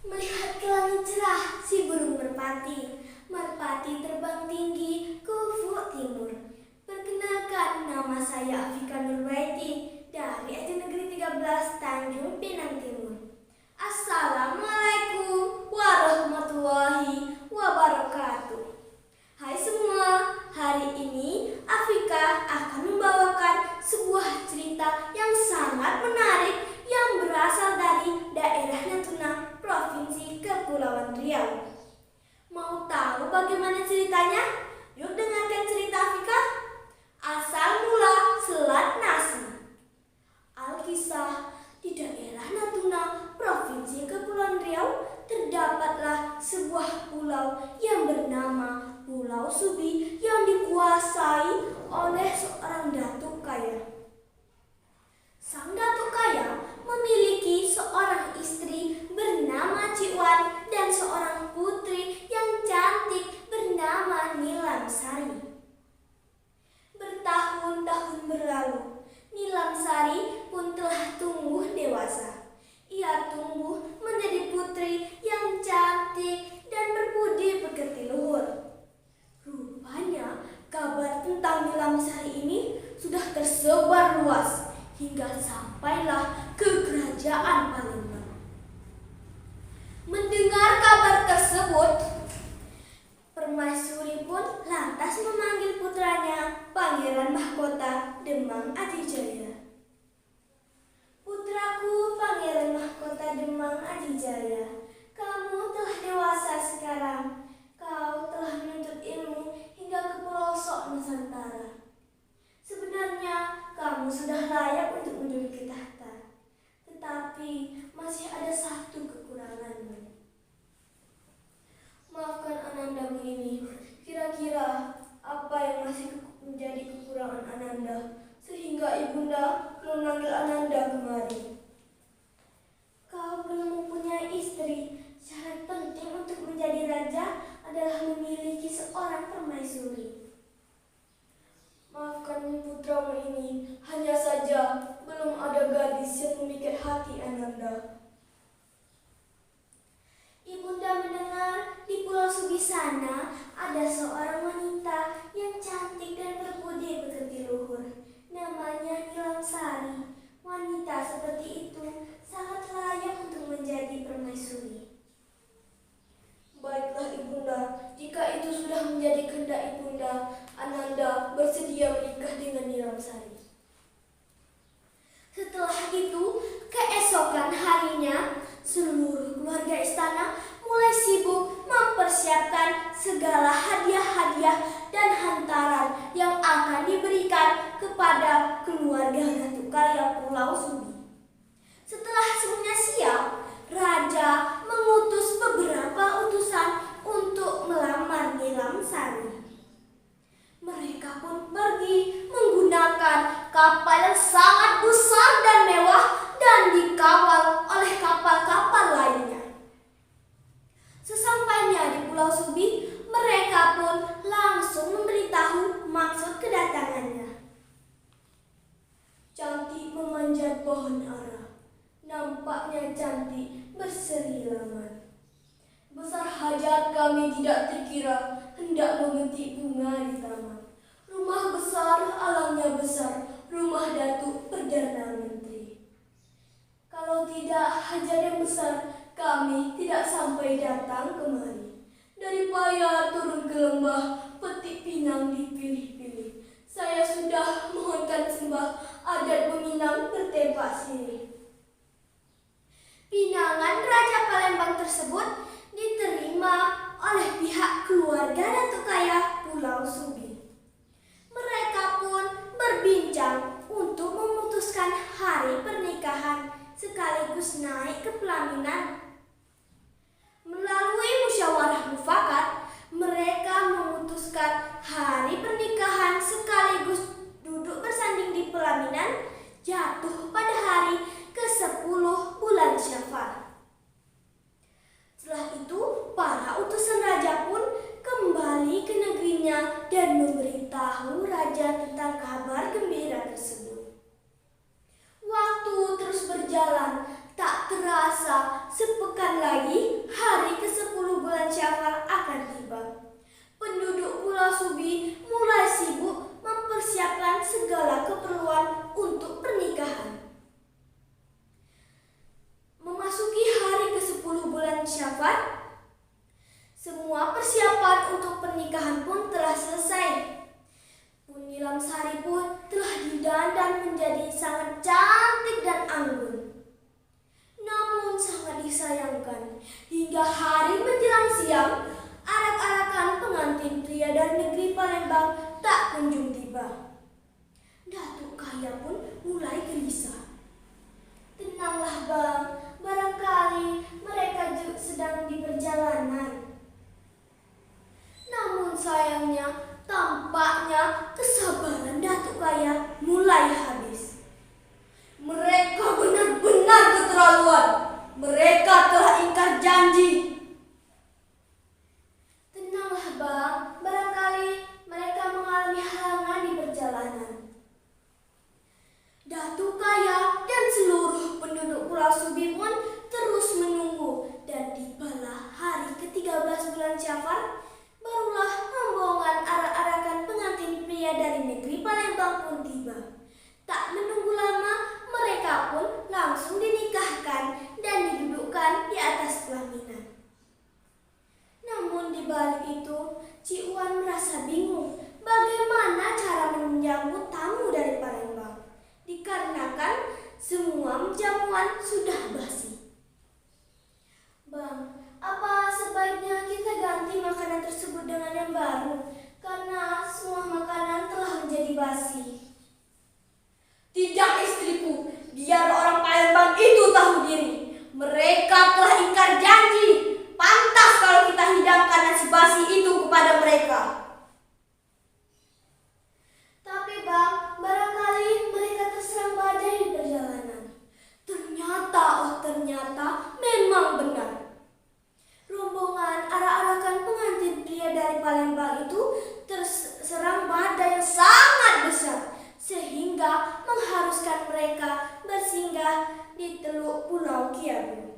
Melihat ke langit cerah, si burung merpati. Merpati terbang tinggi ke ufuk timur. Perkenalkan, nama saya Afika Nurbaiti dari SD Negeri 13 Tanjung Pinang Timur. Assalamualaikum warahmatullahi wabarakatuh. Hai semua, hari ini Afika akan membawakan sebuah cerita yang sangat menarik yang berasal dari daerah Natuna, Provinsi Kepulauan Riau. Mau tahu bagaimana ceritanya? Yuk dengarkan cerita Afika. Asal mula Selat Nasi. Alkisah, di daerah Natuna, Provinsi Kepulauan Riau, terdapatlah sebuah pulau yang bernama Pulau Subi yang dikuasai oleh seorang datuk kaya. Sang datuk kaya memiliki seorang istri bernama Cikwan dan seorang putri yang cantik bernama Nilam Sari. Bertahun-tahun berlalu, Nilam Sari pun telah tumbuh dewasa. Ia tumbuh menjadi putri yang cantik dan berbudi pekerti luhur. Rupanya kabar tentang Nilam Sari ini sudah tersebar luas hingga sampailah ke kerajaan Palembang. Mendengar kabar tersebut, Permaisuri pun lantas memanggil putranya, Pangeran Mahkota Demang Adijaya. Putraku Pangeran Mahkota Demang Adijaya, kamu telah dewasa sekarang. Kau telah menuntut ilmu hingga ke pelosok Nusantara. Sebenarnya kamu sudah layak untuk menduduki tahta, tetapi masih ada satu kekuranganmu. Maafkan Anandamu ini, kira-kira apa yang masih menjadi kekurangan Ananda, sehingga Ibunda memanggil Ananda kemari. Kau belum mempunyai istri. Syarat penting untuk menjadi raja adalah memiliki seorang permaisuri. Maafkan putramu ini, hanya saja belum ada gadis yang memikat hati Ananda. Ibunda mendengar di Pulau Subi sana ada seorang wanita yang cantik dan berbudi pekerti luhur. Namanya Nilam Sari. Wanita seperti itu sangat layak untuk menjadi permaisuri. Baiklah Ibunda, jika itu sudah menjadi kehendak Ibunda, Ananda bersedia menikah dengan Nilam Sari. Setelah itu, keesokan harinya, seluruh keluarga istana mulai sibuk mempersiapkan segala hadiah-hadiah dan hantaran yang akan diberikan kepada keluarga Datuk Kaya Pulau Subi. Setelah semuanya siap, Raja mengutus beberapa utusan untuk melamar Nilam Sari. Mereka pun pergi menggunakan kapal yang sangat besar dan mewah dan dikawal oleh kapal-kapal lainnya. Sesampainya di Pulau Subi, mereka pun langsung memberitahu maksud kedatangannya. Cantik memanjat pohon ara, nampaknya cantik berseri laman. Besar hajat kami tidak terkira hendak memetik bunga di taman. Rumah besar, alangnya besar, rumah Datuk Perdana Menteri. Kalau tidak hajat yang besar, kami tidak sampai datang kemari. Dari payah turun ke lembah, petik pinang dipilih-pilih. Saya sudah mohonkan sembah, adat Meminang bertempat sini. Pinangan Raja Palembang tersebut diterima oleh pihak keluarga Datuk Kaya Pulau Subi. Mereka Semua persiapan untuk pernikahan pun telah selesai. Bu Nilamsari pun telah didandan menjadi sangat cantik dan anggun. Namun sangat disayangkan, hingga hari menjelang siang, arak-arakan pengantin pria dari negeri Palembang tak kunjung tiba. Datuk Kaya pun mulai gelisah. Tenanglah bang, barangkali mereka juga sedang di perjalanan. Namun sayangnya, tampaknya kesabaran Datuk Kaya mulai habis. Mereka benar-benar keterlaluan. Mereka telah ingkar janji. Tenanglah bang, barangkali mereka mengalami halangan di perjalanan. Datuk Kaya dan seluruh penduduk Pulau Subi pun terus menunggu, dan tibalah hari ke-13 bulan Syawal, barulah rombongan arak-arakan pengantin pria dari negeri Palembang pun tiba. Tak menunggu lama, mereka pun langsung dinikahkan dan didudukkan di atas pelaminan. Namun di balik itu, Cik Wan merasa bingung bagaimana cara menyambut tamu dari Palembang, dikarenakan semua jamuan sudah basi. Bang, apa sebaiknya kita ganti makanan tersebut dengan yang baru, karena semua makanan telah menjadi basi? Tidak istriku, biar orang Palembang itu tahu diri. Mereka telah ingkar janji. Pantas kalau kita hidangkan nasi basi itu kepada mereka. Tapi bang, barangkali mereka terserang badai di perjalanan. Ternyata memang benar. Rombongan arak-arakan pengantin pria dari Palembang itu terserang badai yang sangat besar, sehingga mengharuskan mereka bersinggah di Teluk Pulau Kiabu.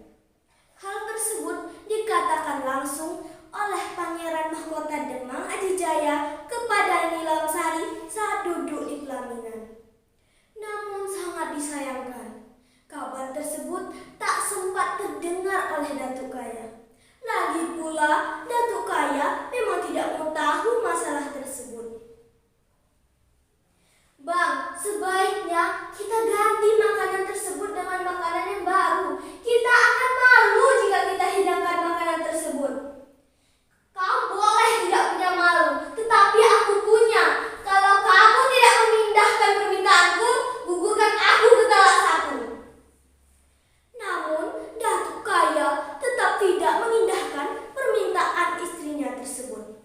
Hal tersebut dikatakan langsung oleh Pangeran Mahkota Demang Adijaya kepada Nilamsari saat duduk di pelaminan. Namun sangat disayangkan, kabar tersebut tak sempat terdengar oleh Datuk Kaya. Lagi pula, Datuk Kaya memang tidak mau tahu masalah tersebut. Bang, sebaiknya kita ganti makanan tersebut dengan makanan yang baru. Kita akan malu jika kita hidangkan makanan tersebut. Kau boleh tidak punya malu, tetapi aku punya. Kalau kamu tidak memindahkan permintaanku, gugurkan aku ke talak 1. Namun, Datuk Kaya tetap tidak mengindahkan permintaan istrinya tersebut.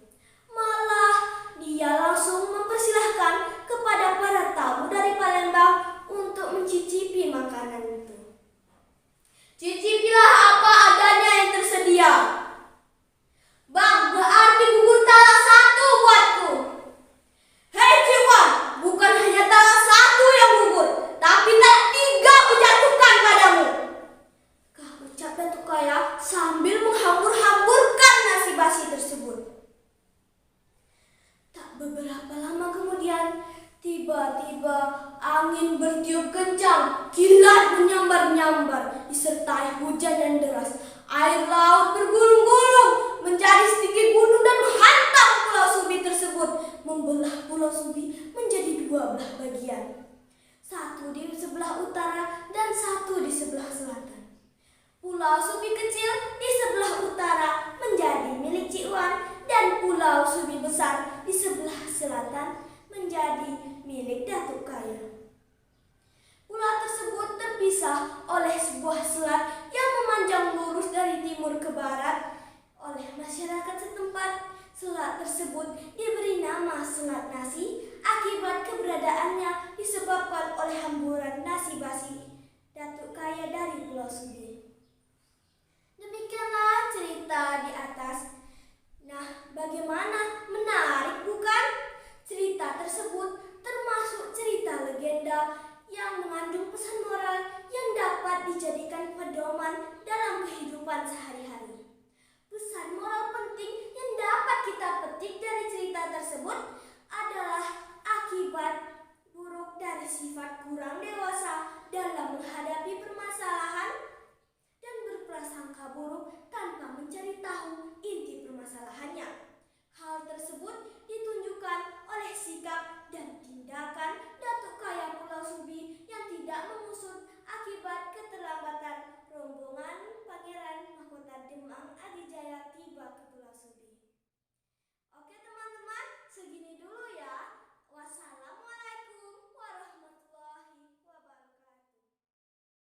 Malah, dia langsung mempersilahkan kepada para tamu dari Palembang untuk mencicipi makanan itu. Cicipilah apa adanya yang tersedia. Bang, berarti gugur talak 1 buatku. Hei Cik Wan, bukan hanya talak 1 yang gugur, tapi talak 3 kujatuhkan padamu. Kah ucap Datuk Kaya sambil menghambur-hamburkan nasi basi tersebut. Tak beberapa lama kemudian, tiba-tiba angin bertiup kencang, kilat menyambar-nyambar, disertai hujan yang deras. Air laut bergulung-gulung menjadi sedikit gunung dan menghantam Pulau Subi tersebut, membelah Pulau Subi menjadi 2 belah bagian. Satu di sebelah utara dan satu di sebelah selatan. Pulau Subi kecil di sebelah utara menjadi milik Cik Wan, dan Pulau Subi besar di sebelah selatan menjadi milik Datuk Kaya. Pulau tersebut terpisah oleh sebuah selat yang memanjang lurus dari timur ke barat. Oleh masyarakat setempat, selat tersebut diberi nama Selat Nasi akibat keberadaannya disebabkan oleh hamburan nasi basi Datuk Kaya dari Pulau Subi. Demikianlah cerita di atas. Nah, bagaimana? Menarik bukan? Cerita tersebut termasuk cerita legenda yang mengandung pesan moral yang dapat dijadikan pedoman dalam kehidupan sehari-hari. Pesan moral penting yang dapat kita petik dari cerita tersebut adalah akibat buruk dari sifat kurang dewasa dalam menghadapi permasalahan dan berprasangka berprasangka buruk tanpa mencari tahu inti permasalahannya. Hal tersebut ditunjukkan oleh sikap dan tindakan Datuk Kaya Pulau Subi yang tidak mengusut akibat keterlambatan rombongan Pangeran Mahkota Demang Adijaya tiba ke Pulau Subi.